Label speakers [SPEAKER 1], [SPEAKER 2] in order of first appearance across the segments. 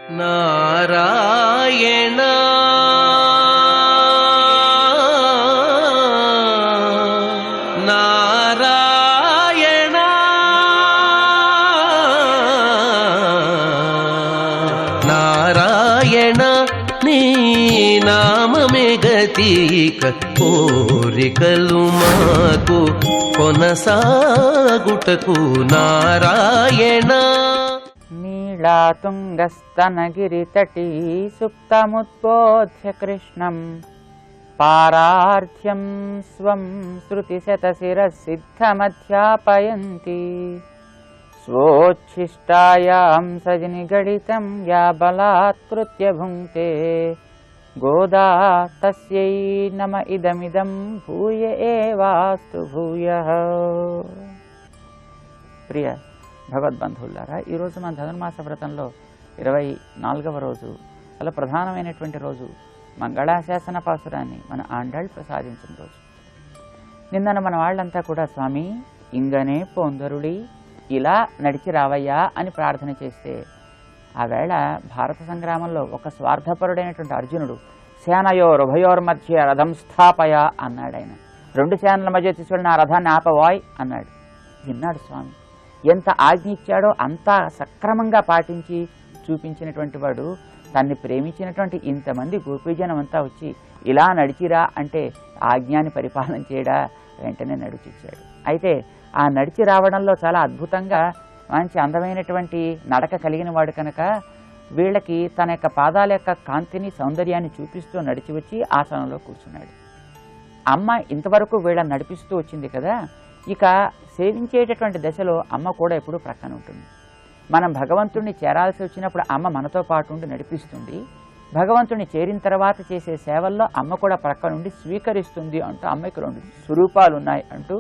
[SPEAKER 1] నారాయణ నారాయణ నారాయణ నీ నామమే గతిక కోరికలు మాకు కొనసాగుటకు నారాయణ.
[SPEAKER 2] नीलातुङ्गस्तनगिरितटी सुप्तमुद्बोध्य कृष्णं पारार्थ्यं स्वं श्रुतिशतशिरसिद्धमध्यापयन्ति स्वोच्छिष्टायां सजनिगणितं या बलात्कृत्य भुङ्क्ते गोदा तस्यै नम इदमिदं भूय एवास्तु भूयः. प्रिय భగవద్బంధువులారా, ఈరోజు మన ధనుర్మాస వ్రతంలో 24వ రోజు, అలా ప్రధానమైనటువంటి రోజు మంగళాశాసన పాసురాన్ని మన ఆండాళ్ ప్రసాదించిన రోజు. నిన్న మన వాళ్ళంతా కూడా స్వామి ఇంగనే పొందరుడి ఇలా నడిచి రావయ్యా అని ప్రార్థన చేస్తే, ఆవేళ భారత సంగ్రామంలో ఒక స్వార్థపరుడైనటువంటి అర్జునుడు సేనయోరుభయోర్ మధ్య రథం స్థాపయ అన్నాడు. ఆయన రెండు సేనల మధ్య తీసుకెళ్ళిన ఆ రథాన్ని ఆపవాయ్ అన్నాడు. విన్నాడు స్వామి. ఎంత ఆజ్ఞ ఇచ్చాడో అంతా సక్రమంగా పాటించి చూపించినటువంటి వాడు తన్ని ప్రేమించినటువంటి ఇంతమంది గోపీజనం అంతా వచ్చి ఇలా నడిచిరా అంటే ఆజ్ఞాన్ని పరిపాలన చేయడా, వెంటనే నడిచిచ్చాడు. అయితే ఆ నడిచి రావడంలో చాలా అద్భుతంగా మంచి అందమైనటువంటి నడక కలిగిన వాడు కనుక వీళ్ళకి తన యొక్క పాదాల యొక్క కాంతిని సౌందర్యాన్ని చూపిస్తూ నడిచి వచ్చి ఆసనంలో కూర్చున్నాడు. అమ్మ ఇంతవరకు వీళ్ళని నడిపిస్తూ వచ్చింది కదా, ఇక సేవించేటటువంటి దశలో అమ్మ కూడా ఎప్పుడూ ప్రక్కన ఉంటుంది. మనం భగవంతుడిని చేరాల్సి వచ్చినప్పుడు అమ్మ మనతో పాటు ఉండి నడిపిస్తుంది. భగవంతుడిని చేరిన తర్వాత చేసే సేవల్లో అమ్మ కూడా ప్రక్క నుండి స్వీకరిస్తుంది అంటూ అమ్మకి రెండు స్వరూపాలు ఉన్నాయి అంటూ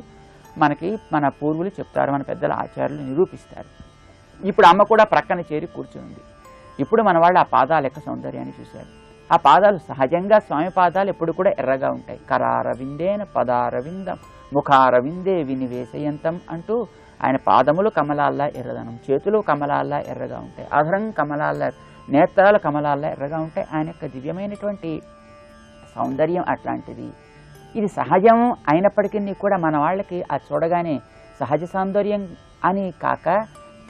[SPEAKER 2] మనకి మన పూర్వులు చెప్తారు, మన పెద్దల ఆచార్యులు నిరూపిస్తారు. ఇప్పుడు అమ్మ కూడా ప్రక్కన చేరి కూర్చుంది. ఇప్పుడు మన వాళ్ళు ఆ పాదాల యొక్క సౌందర్యాన్ని చూశారు. ఆ పాదాలు సహజంగా స్వామి పాదాలు ఎప్పుడు కూడా ఎర్రగా ఉంటాయి. కరారవిందేన పదారవిందం ముఖారవిందే వినివేశయంతం అంటూ ఆయన పాదములు కమలాల్లా ఎర్రదనం, చేతులు కమలాల్లా ఎర్రగా ఉంటాయి, అధరం కమలాల్లా, నేత్రాలు కమలాల్లా ఎర్రగా ఉంటాయి. ఆయన యొక్క దివ్యమైనటువంటి సౌందర్యం అట్లాంటిది. ఇది సహజం అయినప్పటికీ కూడా మన వాళ్ళకి అది చూడగానే సహజ సౌందర్యం అని కాక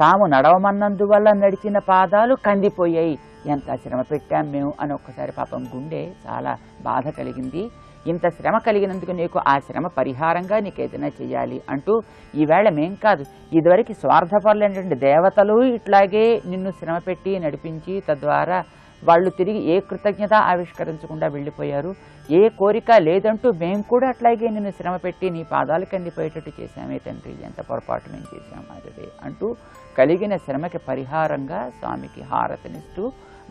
[SPEAKER 2] తాము నడవమన్నందువల్ల నడిచిన పాదాలు కందిపోయాయి, ఎంత శ్రమ పెట్టాం మేము అని ఒక్కసారి పాపం గుండె చాలా బాధ కలిగింది. ఇంత శ్రమ కలిగినందుకు నీకు ఆ శ్రమ పరిహారంగా నీకు ఏదైనా చేయాలి అంటూ ఈవేళ మేం కాదు, ఇదివరకు స్వార్థపరులైనటువంటి దేవతలు ఇట్లాగే నిన్ను శ్రమ పెట్టి నడిపించి తద్వారా వాళ్ళు తిరిగి ఏ కృతజ్ఞత ఆవిష్కరించకుండా వెళ్ళిపోయారు. ఏ కోరిక లేదంటూ మేము కూడా అట్లాగే నిన్ను శ్రమ పెట్టి నీ పాదాలు కందిపోయేటట్టు చేశామే తండ్రి, ఎంత పొరపాటు మేము చేశాం అదే అంటూ కలిగిన శ్రమకి పరిహారంగా స్వామికి హారతినిస్తూ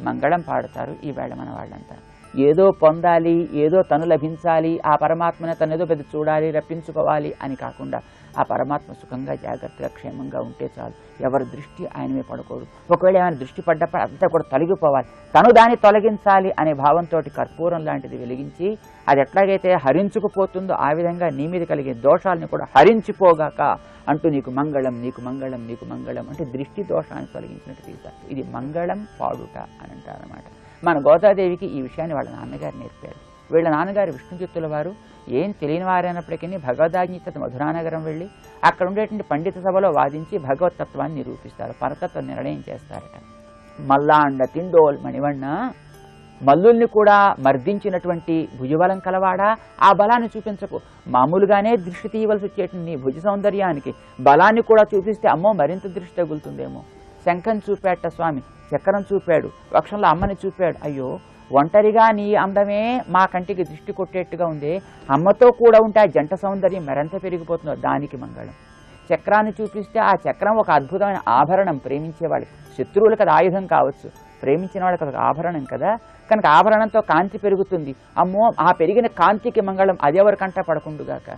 [SPEAKER 2] మంగళం పాడతారు ఈవేళ మన వాళ్ళంతా. ఏదో పొందాలి, ఏదో తను లభించాలి, ఆ పరమాత్మను తనేదో పెద్ద చూడాలి, రప్పించుకోవాలి అని కాకుండా ఆ పరమాత్మ సుఖంగా జాగ్రత్తగా క్షేమంగా ఉంటే చాలు. ఎవరి దృష్టి ఆయన మీద పడకూడదు. ఒకవేళ ఏమైనా దృష్టి పడ్డప్పుడు అంతా కూడా తొలగిపోవాలి, తను దాన్ని తొలగించాలి అనే భావంతో కర్పూరం లాంటిది వెలిగించి అది ఎట్లాగైతే హరించుకుపోతుందో ఆ విధంగా నీ మీద కలిగే దోషాలని కూడా హరించిపోగాక అంటూ నీకు మంగళం నీకు మంగళం నీకు మంగళం అంటే దృష్టి దోషాన్ని తొలగించినట్టు తీశారు. ఇది మంగళం పాడుట అని అంటారన్నమాట. మన గోదాదేవికి ఈ విషయాన్ని వాళ్ళ నాన్నగారు నేర్పారు. వీళ్ళ నాన్నగారు విష్ణుచిత్తుల వారు ఏం తెలియని వారైనప్పటికీ భగవద్గీత మధురానగరం వెళ్ళి అక్కడ ఉండేటువంటి పండిత సభలో వాదించి భగవతత్వాన్ని నిరూపిస్తారు, పరతత్వ నిర్ణయం చేస్తారట. మల్లాండ తిండోల్ మణివಣ್ణ, మల్లుల్ని కూడా మర్దించినటువంటి భుజబలం కలవాడా, ఆ బలాన్ని చూపించకు, మామూలుగానే దృష్టి తీయవలసి వచ్చేటువంటి నీ భుజ సౌందర్యానికి బలాన్ని కూడా చూపిస్తే అమ్మో మరింత దృష్టి తగులుతుందేమో. శంఖం చూపాట స్వామి, చక్రం చూపాడు, వక్షంలో అమ్మని చూపాడు. అయ్యో ఒంటరిగా నీ అందమే మా కంటికి దృష్టి కొట్టేట్టుగా ఉంది, అమ్మతో కూడా ఉంటే ఆ జంట సౌందర్యం మరింత పెరిగిపోతుందో దానికి మంగళం. చక్రాన్ని చూపిస్తే ఆ చక్రం ఒక అద్భుతమైన ఆభరణం, ప్రేమించేవాళ్ళకి, శత్రువులకు అది ఆయుధం కావచ్చు, ప్రేమించిన వాళ్ళకి అది ఆభరణం కదా, కనుక ఆభరణంతో కాంతి పెరుగుతుంది. అమ్మో ఆ పెరిగిన కాంతికి మంగళం, అది ఎవరి కంట పడకుండుగాక.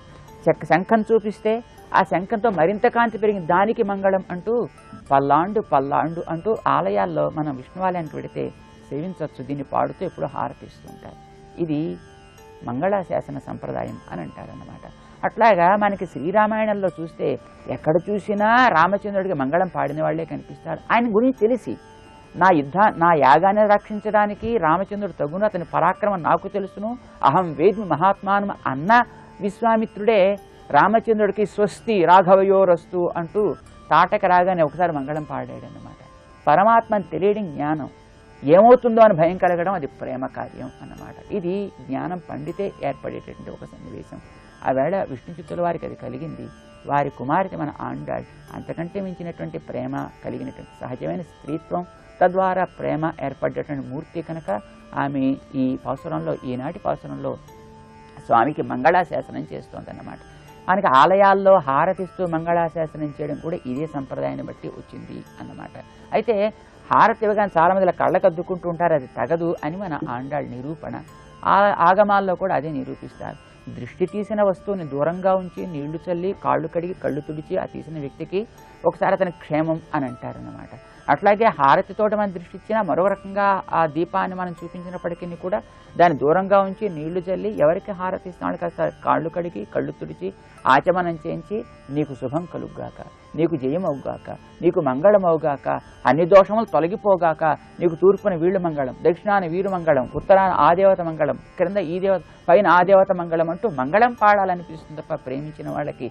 [SPEAKER 2] శంఖం చూపిస్తే ఆ శంఖంతో మరింత కాంతి పెరిగింది, దానికి మంగళం అంటూ పల్లాండు పల్లాండు అంటూ ఆలయాల్లో మనం విష్ణువాలయానికి వెడితే సేవించవచ్చు. దీన్ని పాడుతూ ఎప్పుడూ హారతిస్తుంటారు. ఇది మంగళాశాసన సంప్రదాయం అని అంటారన్నమాట. అట్లాగా మనకి శ్రీరామాయణంలో చూస్తే ఎక్కడ చూసినా రామచంద్రుడికి మంగళం పాడిన వాళ్లే కనిపిస్తారు. ఆయన గురించి తెలిసి నా యాగాన్ని రక్షించడానికి రామచంద్రుడు తగును, అతని పరాక్రమం నాకు తెలుసును, అహం వేద్మి మహాత్మానం అన్న విశ్వామిత్రుడే రామచంద్రుడికి స్వస్తి రాఘవయోరస్తు అంటూ తాటక రాగానే ఒకసారి మంగళం పాడాడు అన్నమాట. పరమాత్మని తెలియడం జ్ఞానం, ఏమవుతుందో అని భయం కలగడం అది ప్రేమ కార్యం అన్నమాట. ఇది జ్ఞానం పండితే ఏర్పడేటటువంటి ఒక సన్నివేశం. ఆ వేళ విష్ణు చిత్తుల వారికి అది కలిగింది. వారి కుమార్తె మన ఆండాళ్ అంతకంటే మించినటువంటి ప్రేమ కలిగినటువంటి సహజమైన స్త్రీత్వం, తద్వారా ప్రేమ ఏర్పడ్డటువంటి మూర్తి కనుక ఆమె ఈ పాసురంలో, ఈనాటి పాసురంలో స్వామికి మంగళాశాసనం చేస్తోందన్నమాట. మనకి ఆలయాల్లో హారతిస్తూ మంగళాశాసనం చేయడం కూడా ఇదే సంప్రదాయాన్ని బట్టి వచ్చింది అన్నమాట. అయితే హారతి ఇవ్వగానే చాలామంది ఇలా కళ్ళకు అద్దుకుంటూ ఉంటారు, అది తగదు అని మన ఆండాళ్ నిరూపణ. ఆగమాల్లో కూడా అదే నిరూపిస్తారు. దృష్టి తీసిన వస్తువుని దూరంగా ఉంచి నీళ్లు చల్లి కాళ్ళు కడిగి కళ్ళు తుడిచి ఆ తీసిన వ్యక్తికి ఒకసారి అతని క్షేమం అని అంటారన్నమాట. అట్లాగే హారతితోటి మనం దృష్టి ఇచ్చినా మరో రకంగా ఆ దీపాన్ని మనం చూపించినప్పటికీ కూడా దాన్ని దూరంగా ఉంచి నీళ్లు చల్లి ఎవరికి హారతి ఇస్తున్నాడు కాస్త కాళ్ళు కడిగి కళ్ళు తుడిచి ఆచమనం చేయించి నీకు శుభం కలుగుగాక, నీకు జయమవుగాక, నీకు మంగళమవుగాక, అన్ని దోషములు తొలగిపోగాక, నీకు తూర్పున వీళ్ళు మంగళం, దక్షిణాన వీరు మంగళం, ఉత్తరాన ఆ దేవత మంగళం, క్రింద ఈ దేవత, పైన ఆ దేవత మంగళం అంటూ మంగళం పాడాలనిపిస్తుంది తప్ప ప్రేమించిన వాళ్ళకి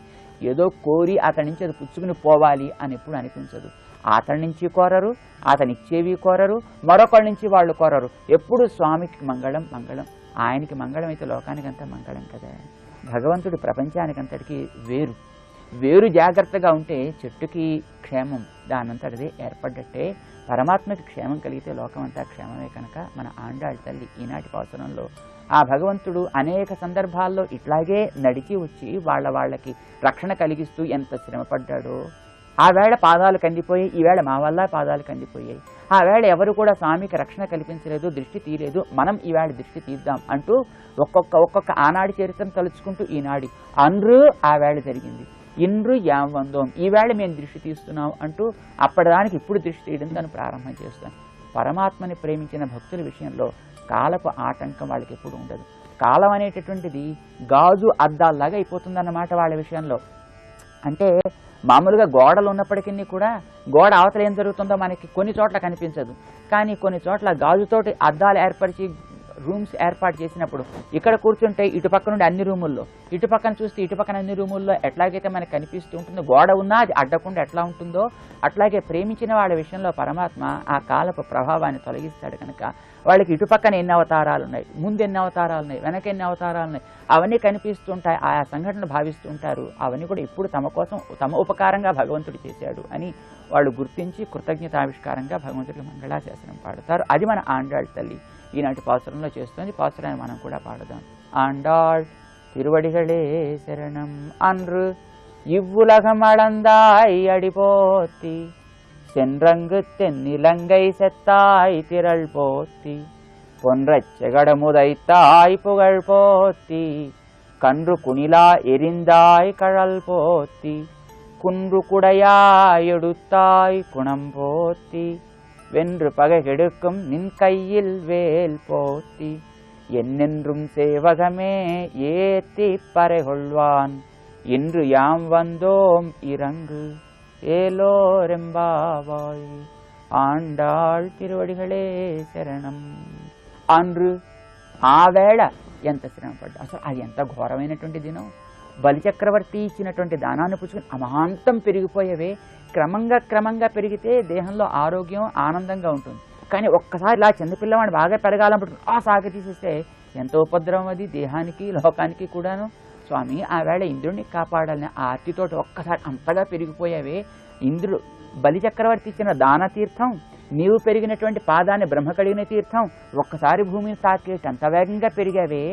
[SPEAKER 2] ఏదో కోరి అతని నుంచి అది పుచ్చుకుని పోవాలి అని ఎప్పుడు అనిపించదు. అతని నుంచి కోరరు, అతనిచ్చేవి కోరరు, మరొకరి నుంచి వాళ్ళు కోరరు. ఎప్పుడు స్వామికి మంగళం మంగళం, ఆయనకి మంగళం అయితే లోకానికంతా మంగళం కదా. భగవంతుడు ప్రపంచానికంతటికీ వేరు జాగ్రత్తగా ఉంటే చెట్టుకి క్షేమం దానంతటిదే ఏర్పడ్డట్టే పరమాత్మకి క్షేమం కలిగితే లోకమంతా క్షేమమే. కనుక మన ఆండాళ్ తల్లి ఈనాటి పాసురంలో ఆ భగవంతుడు అనేక సందర్భాల్లో ఇట్లాగే నడిచి వచ్చి వాళ్ళకి రక్షణ కలిగిస్తూ ఎంత శ్రమపడ్డాడో. ఆ వేళ పాదాలు కందిపోయి, ఈవేళ మా వల్ల పాదాలు కందిపోయాయి. ఆ వేళ ఎవరు కూడా స్వామికి రక్షణ కల్పించలేదు, దృష్టి తీయలేదు, మనం ఈవేళ దృష్టి తీద్దాం అంటూ ఒక్కొక్క ఆనాడి చరిత్రను తలుచుకుంటూ ఈనాడి అన్రు ఆ వేళ జరిగింది, ఇండ్రు యాం వందోం, ఈవేళ మేము దృష్టి తీస్తున్నాం అంటూ అప్పటిదానికి ఇప్పుడు దృష్టి తీయడం తను ప్రారంభం చేస్తాం. పరమాత్మని ప్రేమించిన భక్తుల విషయంలో కాలపు ఆటంకం వాళ్ళకి ఎప్పుడు ఉండదు. కాలం అనేటటువంటిది గాజు అద్దాల్లాగా అయిపోతుందన్నమాట వాళ్ళ విషయంలో. అంటే మామూలుగా గోడలు ఉన్నప్పటికీ కూడా గోడ అవతల ఏం జరుగుతుందో మనకి కొన్ని చోట్ల కనిపించదు. కానీ కొన్ని చోట్ల గాజుతోటి అద్దాలు ఏర్పరిచి రూమ్స్ ఏర్పాటు చేసినప్పుడు ఇక్కడ కూర్చుంటే ఇటుపక్క నుండి అన్ని రూముల్లో, ఇటుపక్కన చూస్తే ఇటుపక్కన అన్ని రూముల్లో ఎట్లాగైతే మనకు కనిపిస్తూ ఉంటుందో, గోడ ఉన్నా అది అడ్డకుండా ఎట్లా ఉంటుందో అట్లాగే ప్రేమించిన వాళ్ళ విషయంలో పరమాత్మ ఆ కాలపు ప్రభావాన్ని తొలగిస్తాడు. కనుక వాళ్ళకి ఇటుపక్కన ఎన్ని అవతారాలు ఉన్నాయి, ముందు ఎన్ని అవతారాలు ఉన్నాయి, వెనక ఎన్ని అవతారాలు ఉన్నాయి, అవన్నీ కనిపిస్తుంటాయి. ఆయా సంఘటనలు భావిస్తూ ఉంటారు. అవన్నీ కూడా ఇప్పుడు తమ కోసం తమ ఉపకారంగా భగవంతుడు చేశాడు అని వాళ్ళు గుర్తించి కృతజ్ఞతావిష్కారంగా భగవంతుడికి మంగళాశాసనం పాడతారు. అది మన ఆండాళ్ తల్లి ఈనాటి పాసురంలో చేస్తుంది. పాసురాన్ని మనం కూడా పాడదాం. ఆండాళ్ తిరువడిகளே శరణం అన్రు இவ்வுலகம் அளந்தாய் அடிபோத்தி சென்றங்கு தென்னிலங்கை செத்தாய் திரள் போத்தி பொன்றச் செகடமுதைத்தாய் புகழ் போத்தி கன்று குணிலா எரிந்தாய் கழல் போத்தி குன்று குடையாய் எடுத்தாய் குணம் போத்தி வென்று பகை கெடுக்கும் நின் கையில் வேல் போத்தி என்னென்றும் சேவகமே ஏத்தி பறைகொள்வான் இன்று யாம் வந்தோம் இறங்கு ఏలోరెంబావాయ్. ఆండాళ్ తిరువడిகளே శరణం. అన్రు ఆ వేళ ఎంత శ్రమపడ్డా, అసలు అది ఎంత ఘోరమైనటువంటి దినం. బలిచక్రవర్తి ఇచ్చినటువంటి దానాన్ని పుచ్చుకుని అమాంతం పెరిగిపోయేవే. క్రమంగా పెరిగితే దేహంలో ఆరోగ్యం ఆనందంగా ఉంటుంది. కానీ ఒక్కసారి ఇలా చిన్నపిల్లవాడిని బాగా పెరగాలనుకుంటుంది, ఆ సాగ తీసేస్తే ఎంతో ఉపద్రవం అది దేహానికి లోకానికి కూడాను. స్వామి ఆ వేళ ఇంద్రుడిని కాపాడాలని ఆర్తితోటి ఒక్కసారి అంతగా పెరిగిపోయావే. ఇంద్రుడు బలిచక్రవర్తి ఇచ్చిన దాన తీర్థం, నీవు పెరిగినటువంటి పాదాన్ని బ్రహ్మ కడిగిన తీర్థం ఒక్కసారి భూమిని తాకేటి అంత వేగంగా పెరిగావే.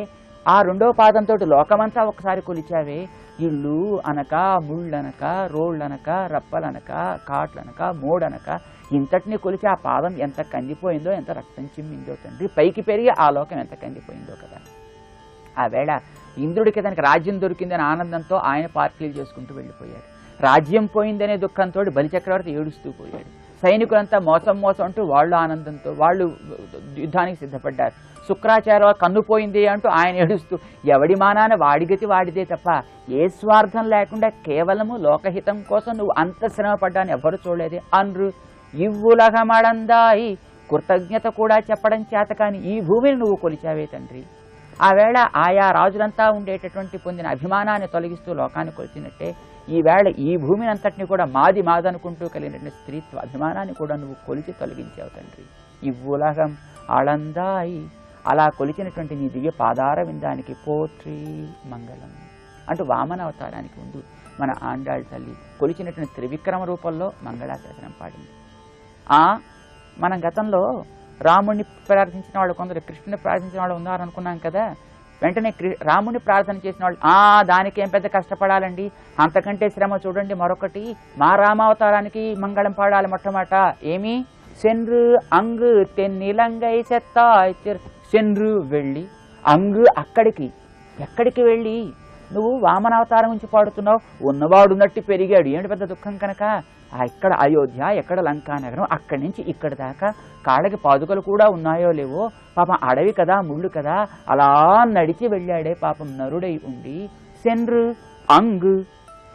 [SPEAKER 2] ఆ రెండో పాదంతో లోకమంతా ఒక్కసారి కొలిచావే. ఇళ్ళు అనక, ముళ్ళనక, రోళ్ళనక, రప్పలనక, కాట్లనక, మోడనక ఇంతటిని కొలిచి ఆ పాదం ఎంత కందిపోయిందో, ఎంత రక్తం చిమ్మిందో తండ్రి. పైకి పెరిగి ఆ లోకం ఎంత కందిపోయిందో కదా. ఆ వేళ ఇంద్రుడికి తనకి రాజ్యం దొరికిందని ఆనందంతో ఆయన పార్టీలు చేసుకుంటూ వెళ్ళిపోయాడు. రాజ్యం పోయిందనే దుఃఖంతో బలిచక్రవర్తి ఏడుస్తూ పోయాడు. సైనికులంతా మోసం అంటూ వాళ్ళు ఆనందంతో వాళ్ళు యుద్ధానికి సిద్ధపడ్డారు. శుక్రాచార్య కన్నుపోయింది అంటూ ఆయన ఏడుస్తూ, ఎవడి మానాన వాడి గతి వాడిదే తప్ప ఏ స్వార్థం లేకుండా కేవలము లోకహితం కోసం నువ్వు అంత శ్రమ పడ్డాన్ని ఎవరు చూడలేదే. అన్రు ఇవ్వులగమళందాయి, కృతజ్ఞత కూడా చెప్పడం చేత కాని ఈ భూమిని నువ్వు కొలిచావే తండ్రి. ఆవేళ ఆయా రాజులంతా ఉండేటటువంటి పొందిన అభిమానాన్ని తొలగిస్తూ లోకాన్ని కొలిచినట్టే ఈవేళ ఈ భూమిని అంతటిని కూడా మాది మాదనుకుంటూ కలిగినటువంటి స్త్రీత్వ అభిమానాన్ని కూడా నువ్వు కొలిచి తొలగించావు తండ్రి. ఇవ్వులగం అళందాయి, అలా కొలిచినటువంటి నీ దివ్య పాదార విందానికి పోట్రీ మంగళం అంటూ వామన అవతారానికి ముందు మన ఆండాళ్ తల్లి కొలిచినటువంటి త్రివిక్రమ రూపంలో మంగళాశాసనం పాడింది. మనం గతంలో రాముడిని ప్రార్థించిన వాళ్ళు కొందరు, కృష్ణుని ప్రార్థించిన వాళ్ళు ఉన్నారనుకున్నాం కదా. వెంటనే రాముడిని ప్రార్థన చేసిన వాళ్ళు దానికేం పెద్ద కష్టపడాలండి, అంతకంటే శ్రమ చూడండి మరొకటి, మా రామావతారానికి మంగళం పాడాలి మొట్టమొదట. ఏమి సెన్రు అంగు తెన్నిలంగై సెత్తాయ్, సెన్రు వెళ్ళి, అంగు ఎక్కడికి వెళ్ళి నువ్వు వామనావతారం నుంచి పాడుతున్నావు. ఉన్నవాడు నట్టి పెరిగాడు, ఏమిటి పెద్ద దుఃఖం కనుక. ఇక్కడ అయోధ్య, ఎక్కడ లంకానగరం, అక్కడి నుంచి ఇక్కడి దాకా కాళ్ళకి పాదుకలు కూడా ఉన్నాయో లేవో, పాపం అడవి కదా, ముళ్ళు కదా, అలా నడిచి వెళ్ళాడే పాపం నరుడై ఉండి. సెన్రు అంగు,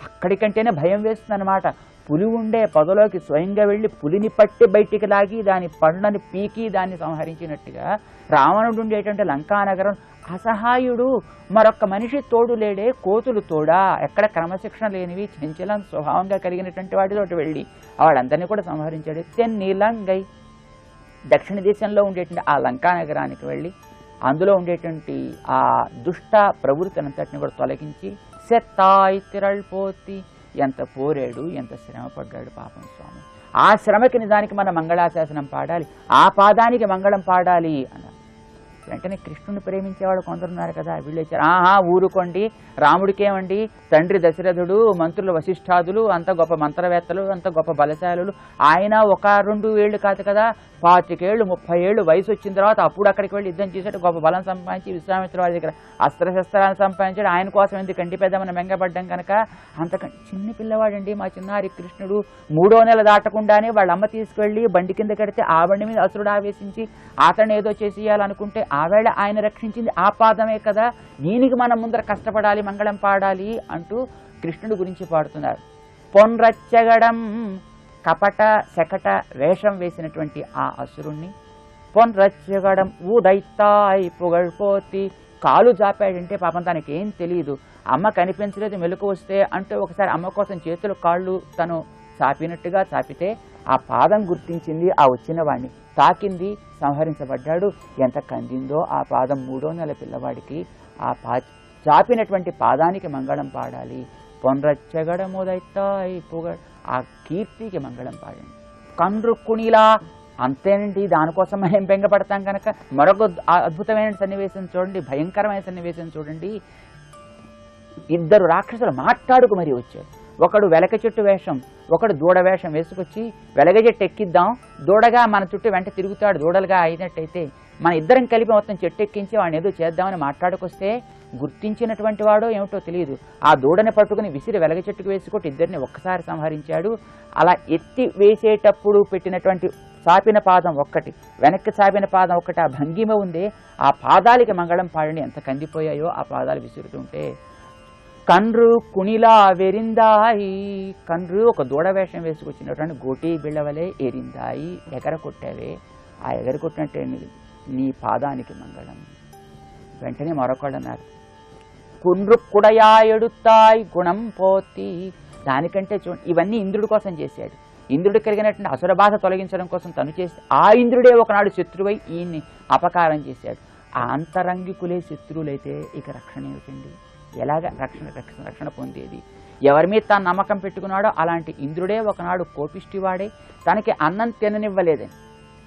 [SPEAKER 2] అక్కడికంటేనే భయం వేస్తుందన్నమాట. పులి ఉండే పొదలోకి స్వయంగా వెళ్ళి పులిని పట్టి బయటికి లాగి దాని పండ్లని పీకి దాన్ని సంహరించినట్టుగా రావణుడు ఉండేటువంటి లంకానగరం అసహాయుడు, మరొక్క మనిషి తోడు లేడే, కోతులు తోడా, ఎక్కడ క్రమశిక్షణ లేనివి చంచలం స్వభావంగా కలిగినటువంటి వాటితోటి వెళ్ళి వాడందరినీ కూడా సంహరించాడు. తెన్నిలంగై, దక్షిణ దేశంలో ఉండేటువంటి ఆ లంకానగరానికి వెళ్ళి అందులో ఉండేటువంటి ఆ దుష్ట ప్రవృత్తినంతటిని కూడా తొలగించి సెత్తాయ్ తిరళ్ళపోతి, ఎంత పోరాడు, ఎంత శ్రమ పడ్డాడు పాపం స్వామి. ఆ శ్రమకి నిజానికి మన మంగళాశాసనం పాడాలి, ఆ పాదానికి మంగళం పాడాలి అన్నారు. వెంటనే కృష్ణుని ప్రేమించేవాడు కొందరున్నారు కదా, వీళ్ళు వచ్చారు. ఊరుకోండి, రాముడికేమండి, తండ్రి దశరథుడు, మంత్రులు వశిష్ఠాదులు అంత గొప్ప మంత్రవేత్తలు, అంత గొప్ప బలశాలులు, ఆయన 1-2 ఏళ్ళు కాదు కదా, 25 ఏళ్ళు 30 ఏళ్ళు వయసు వచ్చిన తర్వాత అప్పుడు అక్కడికి వెళ్ళి యుద్ధం చేశాడు, గొప్ప బలం సంపాదించి విశ్వామిత్ర వారి దగ్గర అస్త్రశస్త్రాలను సంపాదించాడు. ఆయన కోసం ఎందుకండి పెద్ద మనం మెంగపడ్డం కనుక. అంతకంటే చిన్న పిల్లవాడండి మా చిన్నారి కృష్ణుడు. 3వ నెల దాటకుండానే వాళ్ళ అమ్మ తీసుకువెళ్ళి బండి కింద కడితే ఆ బండి మీద అసురుడు ఆవేశించి అతను ఏదో చేసేయాలనుకుంటే ఆవేళ ఆయన రక్షించింది ఆ పాదమే కదా, దీనికి మనం ముందర కష్టపడాలి, మంగళం పాడాలి అంటూ కృష్ణుడి గురించి పాడుతున్నారు. పొన్రచ్చగడం, కపట శకట వేషం వేసినటువంటి ఆ అసురుణ్ణి, పొన్రచ్చగడం ఊదైతాయ్ పుగళ్పోతి, కాలు జాపాడంటే పాపం తనకి ఏం తెలియదు, అమ్మ కనిపించలేదు, మెలకు వస్తే అంటూ ఒకసారి అమ్మ కోసం చేతులు కాళ్ళు తను చాపినట్టుగా చాపితే ఆ పాదం గుర్తించింది, ఆ వచ్చిన వాడిని తాకింది, సంహరించబడ్డాడు. ఎంత కందిందో ఆ పాదం. 3వ నెల పిల్లవాడికి ఆ చాపినటువంటి పాదానికి మంగళం పాడాలి. పొన్రచ్చగడముదైతాయ్ పుగళ్, ఆ కీర్తికి మంగళం పాడండి. కండ్రుక్కునిలా, అంతేనండి, దానికోసం మనం బెంగపడతాం కనుక. మరొక అద్భుతమైన సన్నివేశం చూడండి, భయంకరమైన సన్నివేశం చూడండి. 2 రాక్షసులు మాట్లాడుకు మరీ వచ్చారు. ఒకడు వెలక చెట్టు వేషం, ఒకడు దూడ వేషం వేసుకొచ్చి వెలగ చెట్టు ఎక్కిద్దాం, దూడగా మన చుట్టూ వెంట తిరుగుతాడు, దూడలుగా అయినట్టయితే మన ఇద్దరం కలిపి మొత్తం చెట్టు ఎక్కించి వాడిని ఏదో చేద్దామని మాట్లాడుకొస్తే గుర్తించినటువంటి వాడో ఏమిటో తెలియదు, ఆ దూడని పట్టుకుని విసిరి వెలగ చెట్టుకు వేసుకొట్టి ఇద్దరిని ఒక్కసారి సంహరించాడు. అలా ఎత్తి వేసేటప్పుడు పెట్టినటువంటి చాపిన పాదం ఒక్కటి, వెనక్కి చాపిన పాదం ఒక్కటి, ఆ భంగిమ ఉందే, ఆ పాదాలకి మంగళం పాడండి. ఎంత కందిపోయాయో ఆ పాదాలు విసురుతుంటే. కండ్రు కుణిలా వెరిందాయి, కండ్రు ఒక దూడ వేషం వేసుకొచ్చినటువంటి గోటి బిళ్ళవలే ఎరిందాయి, ఎగర కొట్టావే, ఆ ఎగర కొట్టినట్టే నీ పాదానికి మంగళం. వెంటనే మరొకళ్ళు అన్నారు, కుండ్రు కుడయా ఎడుతాయి గుణం పోతి, దానికంటే ఇవన్నీ ఇంద్రుడి కోసం చేశాడు. ఇంద్రుడు కలిగినటువంటి అసుర బాధ తొలగించడం కోసం తను చేసి ఆ ఇంద్రుడే ఒకనాడు శత్రువై ఈయన్ని అపకారం చేశాడు. ఆ అంతరంగికులే శత్రువులైతే ఇక రక్షణ ఏమిటండి? ఎలాగ రక్షణ పొందేది? ఎవరి మీద తాను నమ్మకం పెట్టుకున్నాడో అలాంటి ఇంద్రుడే ఒకనాడు కోపిష్టివాడే, తనకి అన్నం తిననివ్వలేదని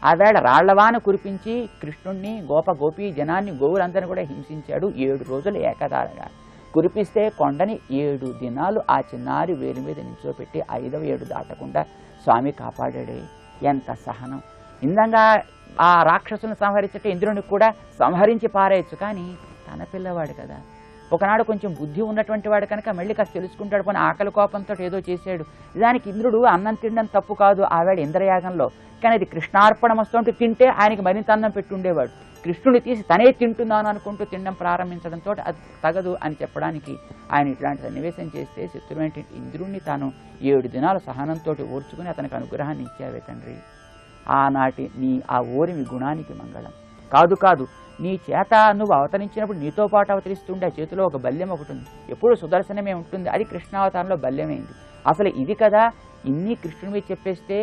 [SPEAKER 2] ఆవేళ రాళ్లవాన కురిపించి కృష్ణుణ్ణి గోపీ జనాన్ని గోవులందరినీ కూడా హింసించాడు. 7 రోజులు ఏకధారగా కురిపిస్తే కొండని 7 దినాలు ఆ చిన్నారి వేరు మీద నిల్చోపెట్టి 5వ ఏడు దాటకుండా స్వామి కాపాడాడే. ఎంత సహనం! ఇందంగా ఆ రాక్షసుని సంహరించటే ఇంద్రుడిని కూడా సంహరించి పారేయచ్చు, కానీ తన పిల్లవాడు కదా, ఒకనాడు కొంచెం బుద్ధి ఉన్నటువంటి వాడు కనుక మళ్ళీ కాస్త తెలుసుకుంటాడు, పోనీ ఆకలి కోపంతో ఏదో చేశాడు. దానికి ఇంద్రుడు అన్నం తినడం తప్పు కాదు ఆవేళ ఇంద్రయాగంలో, కానీ అది కృష్ణార్పణ వస్తుంటే తింటే ఆయనకి మరింత అన్నం పెట్టి ఉండేవాడు. కృష్ణుని తీసి తనే తింటున్నాను అనుకుంటూ తినడం ప్రారంభించడంతో అది తగదు అని చెప్పడానికి ఆయన ఇట్లాంటి సన్నివేశం చేస్తే శత్రువు ఇంద్రుణ్ణి తాను 7 దినాల సహనంతో ఓర్చుకుని అతనికి అనుగ్రహాన్ని ఇచ్చావే తండ్రి. ఆనాటి నీ ఆ ఓరిమి గుణానికి మంగళం. కాదు కాదు, నీ చేత నువ్వు అవతరించినప్పుడు నీతో పాటు అవతరిస్తుండే చేతిలో ఒక బల్యం ఒకటి ఉంది, ఎప్పుడు సుదర్శనమే ఉంటుంది, అది కృష్ణావతారంలో బల్యమైంది. అసలు ఇది కదా ఇన్ని కృష్ణుని మీద చెప్పేస్తే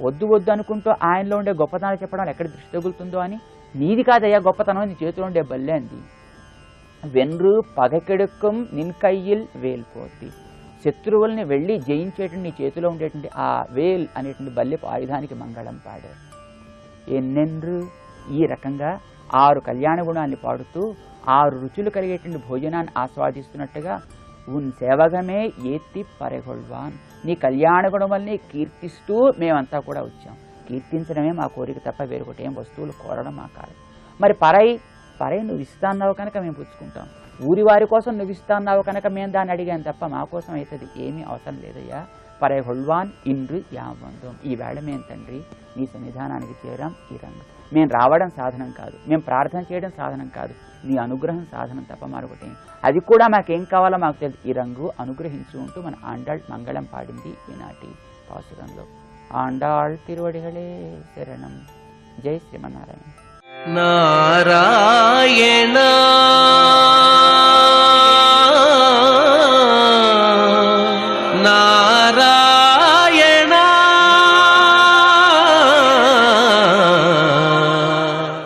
[SPEAKER 2] వద్దు వద్దు అనుకుంటూ ఆయనలో ఉండే గొప్పతనాలు చెప్పడం ఎక్కడ దృష్టి తగులుతుందో అని, నీది కాదయ్యా గొప్పతనం, నీ చేతిలో ఉండే బల్యంది. వెన్రు పగకెడుక్కం నిన్ కయ్యిల్ వేల్పోద్ది, శత్రువుల్ని వెళ్ళి జయించేటువంటి నీ చేతిలో ఉండేటువంటి ఆ వేల్ అనేటువంటి బల్యపు ఆయుధానికి మంగళం పాడారు. ఎన్నెన్రు ఈ రకంగా 6 కళ్యాణ గుణాన్ని పాడుతూ 6 రుచులు కలిగేటువంటి భోజనాన్ని ఆస్వాదిస్తున్నట్టుగా ఉన్ సేవగమే ఏత్తి పరెగొల్వాన్, నీ కళ్యాణ గుణమల్ని కీర్తిస్తూ మేమంతా కూడా వచ్చాం. కీర్తించడమే మా కోరిక తప్ప వేరొకటి ఏం వస్తువులు కోరడం మా కాదు. మరి పరై నువ్వు ఇస్తా అన్నావు కనుక మేము పుచ్చుకుంటాం, ఊరి వారి కోసం నువ్వు ఇస్తా అన్నావు కనుక మేము దాన్ని అడిగాను తప్ప మా కోసం అవుతుంది ఏమీ అవసరం లేదయ్యా. పరెగొల్వాన్ ఇండ్రు యావందం, ఈవేళ మేము తండ్రి నీ సన్నిధానానికి చేరాం. ఈ రంగు మేము రావడం సాధనం కాదు, మేము ప్రార్థన చేయడం సాధనం కాదు, నీ అనుగ్రహం సాధనం తప్ప మరొకటి, అది కూడా మాకేం కావాలో మాకు తెలియదు. ఈ రంగు అనుగ్రహించు ఉంటూ మన ఆండాళ్ మంగళం పాడింది ఈనాటి పాసురంలో. ఆండాళ్ తిరువడిగళే శరణం. జై శ్రీమన్నారాయణ.
[SPEAKER 1] నారాయణ